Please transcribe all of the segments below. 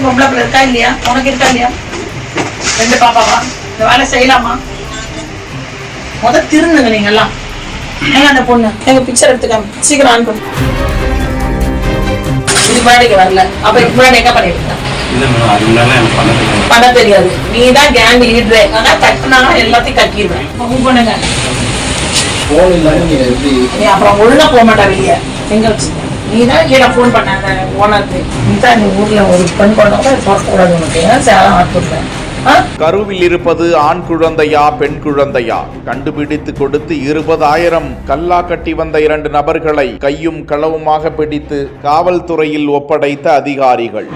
பொம்பளை பிள்ளை இருக்கா இல்லையா? உனக்கு இருக்கா இல்லையா? 2 பாப்பாவா? இந்த வேலை செய்யலாமா? திருந்துங்க நீங்க எல்லாம். ஏங்க அந்த பொண்ணு எங்க பிக்சர் எடுத்துக்காம சீக்கிரம் ஆன் பண்ணு. இது முன்னாடிக்கு வரல. அப்ப இதுக்கு முன்னாடி என்ன பண்ணிருக்க? பண்ண தெரியாது. நீதான் கேங் லீடரே. ஆனா கட்டினாங்க எல்லாத்தையும் கட்டிடுவேன். மூவ் பண்ணுங்க. நீ அப்புறம் ஒழுங்கா போக மாட்டா வெளியே. எங்க வச்சு நீதான் கீழே போன் பண்ணாங்க ஓனருக்கு. நீதான் நீ ஊர்ல ஒரு பெண் கொண்டா பார்க்கக்கூடாது. உனக்கு ஏன் சேலம் ஆட்டுறேன். கருவில் இருப்பது ஆண் குழந்தையா பெண் குழந்தையா கண்டுபிடித்து கொடுத்து 20,000 கல்லா கட்டி வந்த 2 நபர்களை கையும் களவுமாக பிடித்து காவல்துறையில் ஒப்படைத்த அதிகாரிகள்.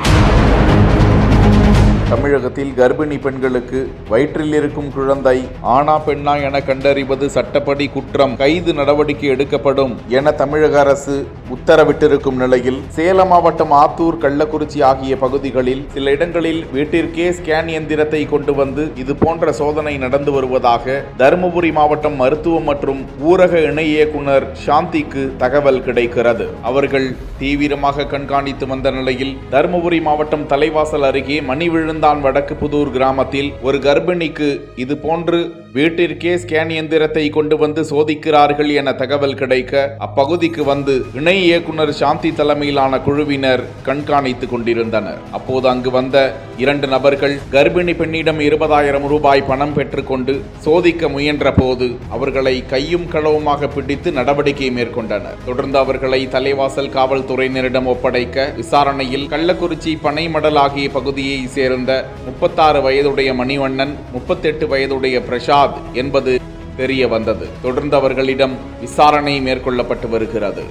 தமிழகத்தில் கர்ப்பிணி பெண்களுக்கு வயிற்றில் இருக்கும் குழந்தை ஆணா பெண்ணா என கண்டறிவது சட்டப்படி குற்றம், கைது நடவடிக்கை எடுக்கப்படும் என தமிழக அரசு உத்தரவிட்டிருக்கும் நிலையில் சேலம் மாவட்டம் ஆத்தூர், கள்ளக்குறிச்சி ஆகிய பகுதிகளில் சில இடங்களில் வீட்டிற்கே ஸ்கேன் எந்திரத்தை கொண்டு வந்து இது போன்ற சோதனை நடந்து வருவதாக தருமபுரி மாவட்டம் மருத்துவம் மற்றும் ஊரக இணை இயக்குனர் சாந்திக்கு தகவல் கிடைக்கிறது. அவர்கள் தீவிரமாக கண்காணித்து வந்த நிலையில் தருமபுரி மாவட்டம் தலைவாசல் அருகே மணிவிழுந்த வடக்கு புதூர் கிராமத்தில் ஒரு கர்ப்பிணிக்கு இது போன்று வீட்டிற்கே ஸ்கேன் எந்திரத்தை கொண்டு வந்து சோதிக்கிறார்கள் என தகவல் கிடைக்க அப்பகுதிக்கு வந்து இணை இயக்குனர் சாந்தி தலைமையிலான குழுவினர் கண்காணித்துக் கொண்டிருந்தனர். அப்போது அங்கு வந்த 2 நபர்கள் கர்ப்பிணி பெண்ணிடம் 20,000 ரூபாய் பணம் பெற்றுக்கொண்டு சோதிக்க முயன்ற போது அவர்களை கையும் களவுமாக பிடித்து நடவடிக்கை மேற்கொண்டனர். தொடர்ந்து அவர்களை தலைவாசல் காவல்துறையினரிடம் ஒப்படைக்க விசாரணையில் கள்ளக்குறிச்சி, பனைமடல் ஆகிய பகுதியை சேர்ந்த 36 வயதுடைய மணிவண்ணன், 38 வயதுடைய பிரசாத் என்பது தெரிய வந்தது. தொடர்ந்து அவர்களிடம் விசாரணை மேற்கொள்ளப்பட்டு வருகிறது.